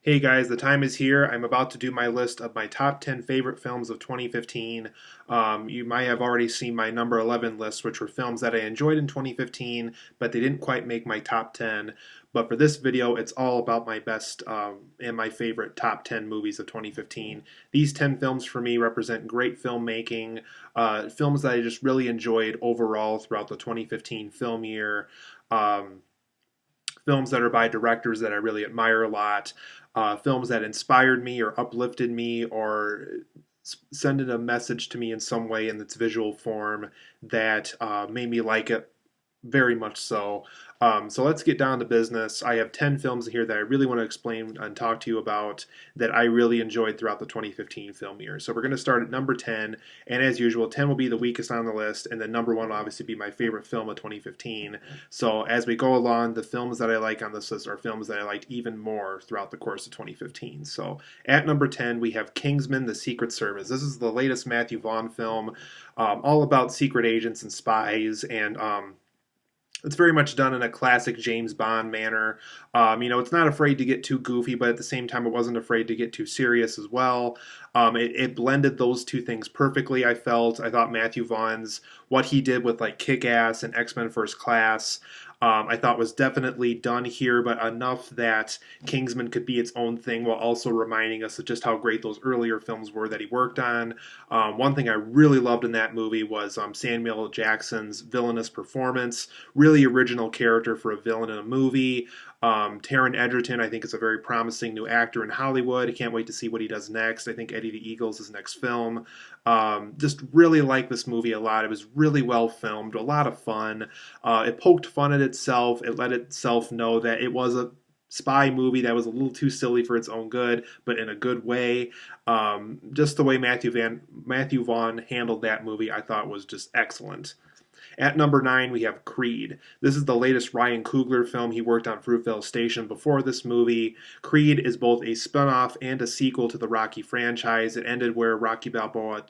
Hey guys, the time is here. I'm about to do my list of my top 10 favorite films of 2015. You might have already seen my number 11 list, which were films that I enjoyed in 2015, but they didn't quite make my top 10. But for this video, it's all about my best and my favorite top 10 movies of 2015. These 10 films for me represent great filmmaking, films that I just really enjoyed overall throughout the 2015 film year. Um, Films that are by directors that I really admire a lot, films that inspired me or uplifted me or sending a message to me in some way in its visual form that made me like it very much so. So let's get down to business. I have 10 films here that I really want to explain and talk to you about that I really enjoyed throughout the 2015 film year. So we're going to start at number 10. And as usual, 10 will be the weakest on the list. And then number one will obviously be my favorite film of 2015. So as we go along, the films that I like on this list are films that I liked even more throughout the course of 2015. So at number 10, we have Kingsman: The Secret Service. This is the latest Matthew Vaughn film, all about secret agents and spies, and it's very much done in a classic James Bond manner. It's not afraid to get too goofy, but at the same time, it wasn't afraid to get too serious as well. It blended those two things perfectly. I thought Matthew Vaughn's what he did with like Kick Ass and X Men First Class. I thought was definitely done here, but enough that Kingsman could be its own thing while also reminding us of just how great those earlier films were that he worked on. One thing I really loved in that movie was Samuel L. Jackson's villainous performance. Really original character for a villain in a movie. Taron Egerton, I think, is a very promising new actor in Hollywood. I can't wait to see what he does next. I think Eddie the Eagle's his next film. Just really like this movie a lot. It was really well filmed, a lot of fun. It poked fun at itself. It let itself know that it was a spy movie that was a little too silly for its own good, but in a good way. Just the way Matthew Vaughn handled that movie, I thought was just excellent. At number 9, we have Creed. This is the latest Ryan Coogler film. He worked on Fruitvale Station before this movie. Creed is both a spinoff and a sequel to the Rocky franchise. It ended where Rocky Balboa,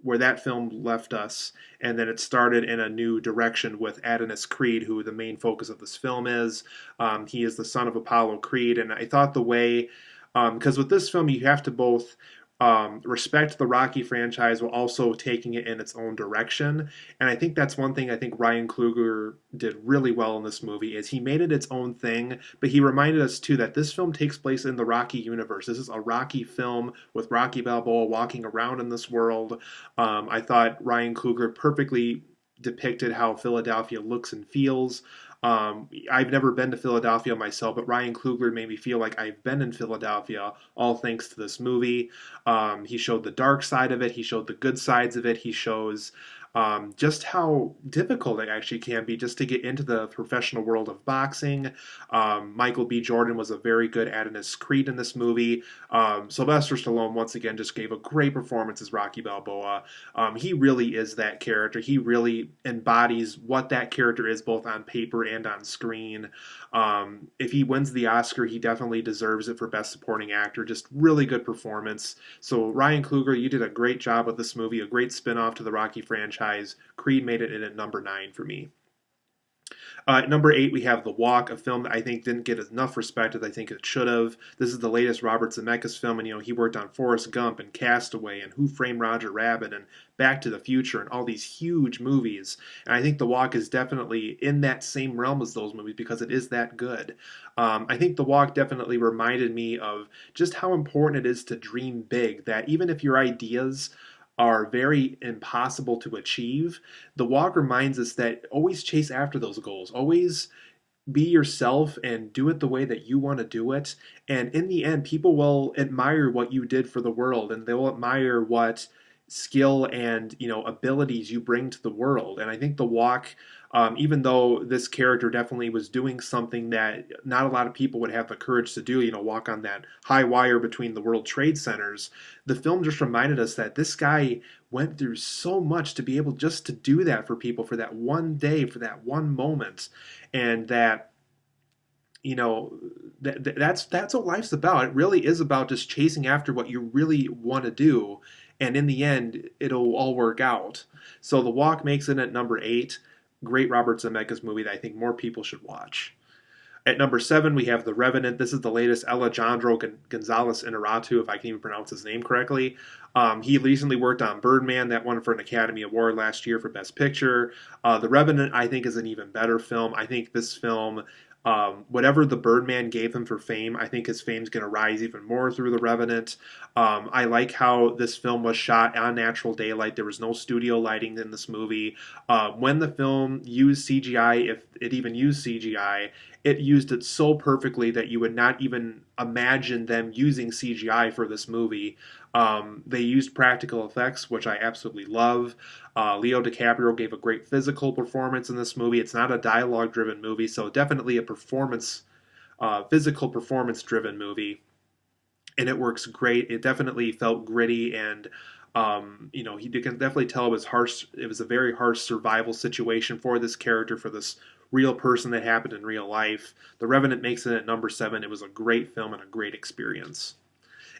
where that film left us, and then it started in a new direction with Adonis Creed, who the main focus of this film is. He is the son of Apollo Creed, and I thought the way, because with this film you have to both respect the Rocky franchise while also taking it in its own direction. And I think that's one thing I think Ryan Coogler did really well in this movie is he made it its own thing, but he reminded us too that this film takes place in the Rocky universe. This is a Rocky film with Rocky Balboa walking around in this world. I thought Ryan Coogler perfectly depicted how Philadelphia looks and feels. I've never been to Philadelphia myself, but Ryan Coogler made me feel like I've been in Philadelphia, all thanks to this movie. He showed the dark side of it, he showed the good sides of it, he shows just how difficult it actually can be just to get into the professional world of boxing. Michael B. Jordan was a very good Adonis Creed in this movie. Sylvester Stallone, once again, just gave a great performance as Rocky Balboa. He really is that character. He really embodies what that character is, both on paper and on screen. If he wins the Oscar, he definitely deserves it for Best Supporting Actor. Just really good performance. So, Ryan Coogler, you did a great job with this movie, a great spin off to the Rocky franchise. Creed made it in at number 9 for me. Number 8, we have The Walk, a film that I think didn't get enough respect as I think it should have. This is the latest Robert Zemeckis film, and he worked on Forrest Gump and Castaway and Who Framed Roger Rabbit and Back to the Future and all these huge movies. And I think The Walk is definitely in that same realm as those movies because it is that good. I think The Walk definitely reminded me of just how important it is to dream big, that even if your ideas are very impossible to achieve, the walk reminds us that always chase after those goals. Always be yourself and do it the way that you want to do it. And in the end, people will admire what you did for the world and they'll admire what skill and abilities you bring to the world. And I think the walk, even though this character definitely was doing something that not a lot of people would have the courage to do, walk on that high wire between the World Trade Centers, the film just reminded us that this guy went through so much to be able just to do that for people for that one day, for that one moment. And that that's what life's about. It really is about just chasing after what you really want to do, and in the end, it'll all work out. So The Walk makes it at number 8. Great Robert Zemeckis movie that I think more people should watch. At number 7, we have The Revenant. This is the latest Alejandro Gonzalez Inarritu, if I can even pronounce his name correctly. He recently worked on Birdman, that won for an Academy Award last year for Best Picture. The Revenant, I think, is an even better film. I think this film, whatever the Birdman gave him for fame, I think his fame's going to rise even more through The Revenant. I like how this film was shot on natural daylight. There was no studio lighting in this movie. When the film used CGI, if it even used CGI, it used it so perfectly that you would not even imagine them using CGI for this movie. They used practical effects, which I absolutely love. Leo DiCaprio gave a great physical performance in this movie. It's not a dialogue-driven movie, so definitely a physical performance-driven movie, and it works great. It definitely felt gritty, and you can definitely tell it was harsh. It was a very harsh survival situation for this character, for this real person that happened in real life. The Revenant makes it at number 7. It was a great film and a great experience.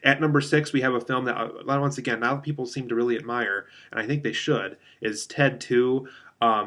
At number 6, we have a film that, once again, now people seem to really admire, and I think they should, is Ted 2.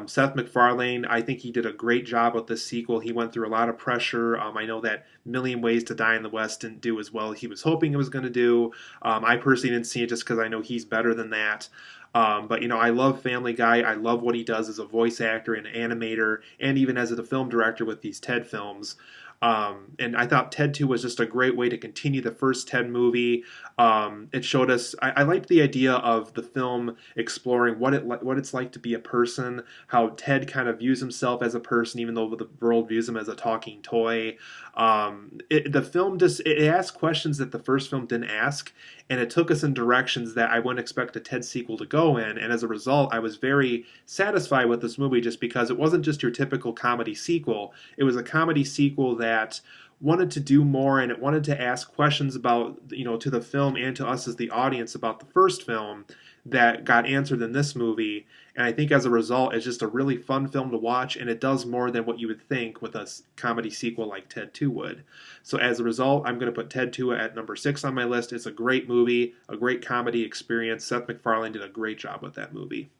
Seth MacFarlane, I think he did a great job with this sequel. He went through a lot of pressure. I know that Million Ways to Die in the West didn't do as well as he was hoping it was going to do. I personally didn't see it just because I know he's better than that. But I love Family Guy. I love what he does as a voice actor and animator, and even as a film director with these Ted films. And I thought Ted 2 was just a great way to continue the first Ted movie. It showed us. I liked the idea of the film exploring what it's like to be a person. How Ted kind of views himself as a person, even though the world views him as a talking toy. The film it asked questions that the first film didn't ask, and it took us in directions that I wouldn't expect a Ted sequel to go in. And as a result, I was very satisfied with this movie, just because it wasn't just your typical comedy sequel. It was a comedy sequel that wanted to do more, and it wanted to ask questions about, to the film and to us as the audience about the first film that got answered in this movie. And I think as a result, it's just a really fun film to watch, and it does more than what you would think with a comedy sequel like Ted 2 would. So as a result, I'm going to put Ted 2 at number 6 on my list. It's a great movie, a great comedy experience. Seth MacFarlane did a great job with that movie.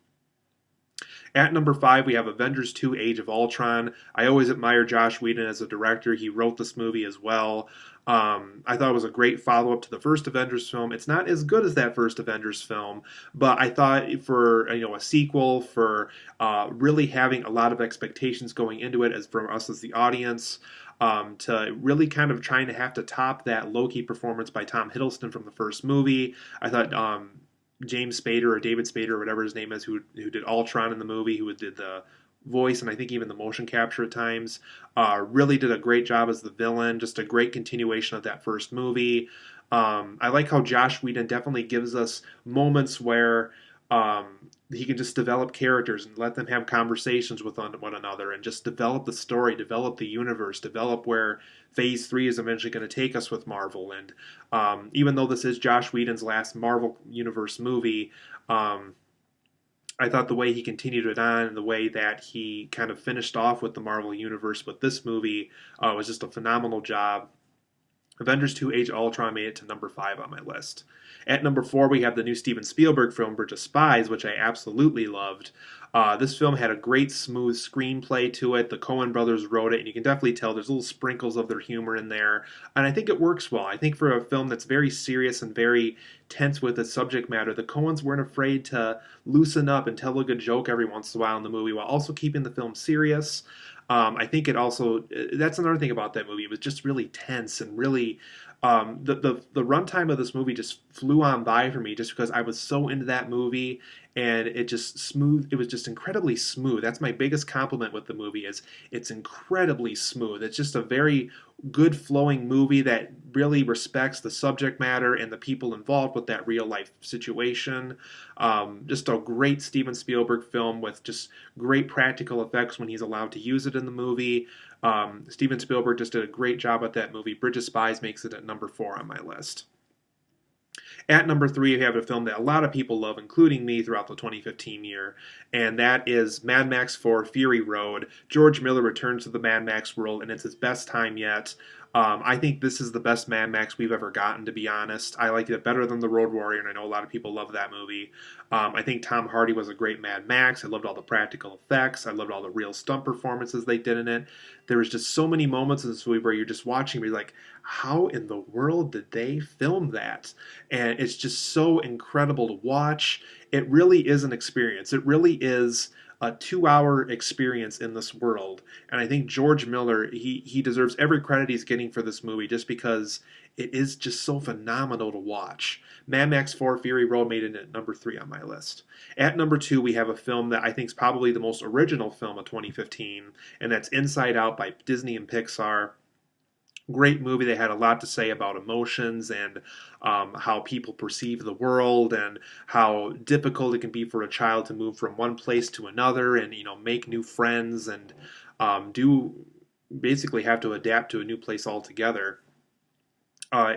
At number 5, we have Avengers 2 Age of Ultron. I always admire Joss Whedon as a director. He wrote this movie as well. I thought it was a great follow-up to the first Avengers film. It's not as good as that first Avengers film, but I thought for a sequel, for really having a lot of expectations going into it as from us as the audience, to really kind of trying to have to top that Loki performance by Tom Hiddleston from the first movie. I thought James Spader or David Spader or whatever his name is, who did Ultron in the movie, who did the voice and I think even the motion capture at times, really did a great job as the villain. Just a great continuation of that first movie. I like how Joss Whedon definitely gives us moments where he can just develop characters and let them have conversations with one another and just develop the story, develop the universe, develop where Phase 3 is eventually going to take us with Marvel. And even though this is Joss Whedon's last Marvel Universe movie, I thought the way he continued it on and the way that he kind of finished off with the Marvel Universe with this movie was just a phenomenal job. Avengers 2 Age of Ultron made it to number 5 on my list. At number 4, we have the new Steven Spielberg film, Bridge of Spies, which I absolutely loved. This film had a great, smooth screenplay to it. The Coen brothers wrote it, and you can definitely tell there's little sprinkles of their humor in there. And I think it works well. I think for a film that's very serious and very tense with its subject matter, the Coens weren't afraid to loosen up and tell a good joke every once in a while in the movie while also keeping the film serious. I think it also, that's another thing about that movie. It was just really tense and really, the runtime of this movie just flew on by for me just because I was so into that movie, and it was just incredibly smooth. That's my biggest compliment with the movie, is it's incredibly smooth. It's just a very good flowing movie that really respects the subject matter and the people involved with that real life situation. Just a great Steven Spielberg film with just great practical effects when he's allowed to use it in the movie. Steven Spielberg just did a great job at that movie. Bridge of Spies makes it at number 4 on my list. At number 3, we have a film that a lot of people love, including me, throughout the 2015 year, and that is Mad Max 4 Fury Road. George Miller returns to the Mad Max world, and it's his best time yet. I think this is the best Mad Max we've ever gotten, to be honest. I liked it better than The Road Warrior, and I know a lot of people love that movie. I think Tom Hardy was a great Mad Max. I loved all the practical effects. I loved all the real stunt performances they did in it. There was just so many moments in this movie where you're just watching, where you're like, how in the world did they film that? And it's just so incredible to watch. It really is an experience. It really is a 2 hour experience in this world. And I think George Miller, he deserves every credit he's getting for this movie just because it is just so phenomenal to watch. Mad Max 4 Fury Road made it at number 3 on my list. At number 2, we have a film that I think is probably the most original film of 2015, and that's Inside Out by Disney and Pixar. Great movie. They had a lot to say about emotions and how people perceive the world, and how difficult it can be for a child to move from one place to another, and make new friends, and do basically have to adapt to a new place altogether.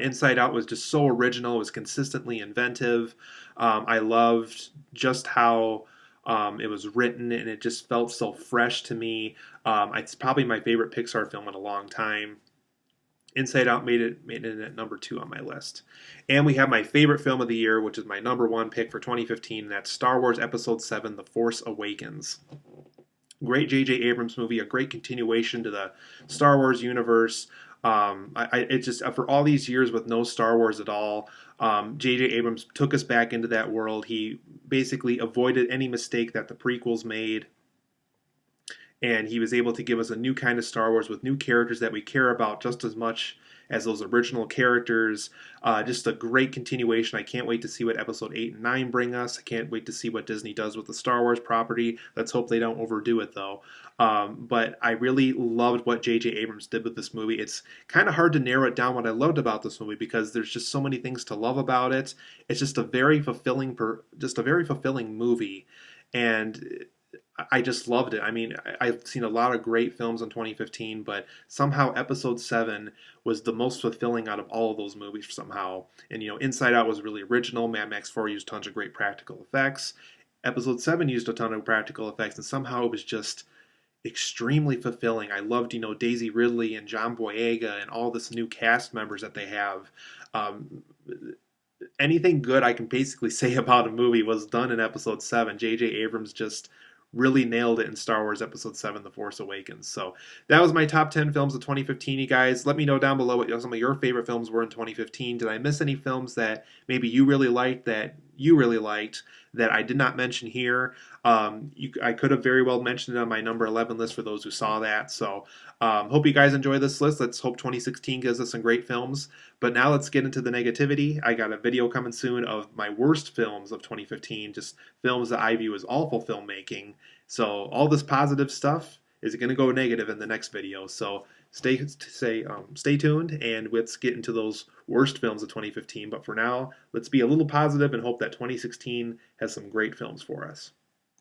Inside Out was just so original. It was consistently inventive. I loved just how it was written, and it just felt so fresh to me. It's probably my favorite Pixar film in a long time. Inside Out made it at number 2 on my list. And we have my favorite film of the year, which is my number 1 pick for 2015, and that's Star Wars Episode 7: The Force Awakens. Great J.J. Abrams movie, a great continuation to the Star Wars universe. It just, for all these years with no Star Wars at all, J.J. Abrams took us back into that world. He basically avoided any mistake that the prequels made, and he was able to give us a new kind of Star Wars with new characters that we care about just as much as those original characters. Just a great continuation. I can't wait to see what Episode 8 and 9 bring us. I can't wait to see what Disney does with the Star Wars property. Let's hope they don't overdo it, though. But I really loved what J.J. Abrams did with this movie. It's kind of hard to narrow it down what I loved about this movie, because there's just so many things to love about it. It's just a very fulfilling, movie, and I just loved it. I mean, I've seen a lot of great films in 2015, but somehow Episode 7 was the most fulfilling out of all of those movies somehow. And, Inside Out was really original. Mad Max 4 used tons of great practical effects. Episode 7 used a ton of practical effects, and somehow it was just extremely fulfilling. I loved, Daisy Ridley and John Boyega and all this new cast members that they have. Um, Anything good I can basically say about a movie was done in Episode 7. J.J. Abrams just really nailed it in Star Wars Episode 7: The Force Awakens. So that was my top 10 films of 2015, you guys. Let me know down below what some of your favorite films were in 2015. Did I miss any films that maybe you really liked, that I did not mention here? I could have very well mentioned it on my number 11 list for those who saw that. So hope you guys enjoy this list. Let's hope 2016 gives us some great films. But now let's get into the negativity. I got a video coming soon of my worst films of 2015, just films that I view as awful filmmaking. So all this positive stuff is going to go negative in the next video. So stay tuned, and let's get into those worst films of 2015. But for now, let's be a little positive and hope that 2016 has some great films for us.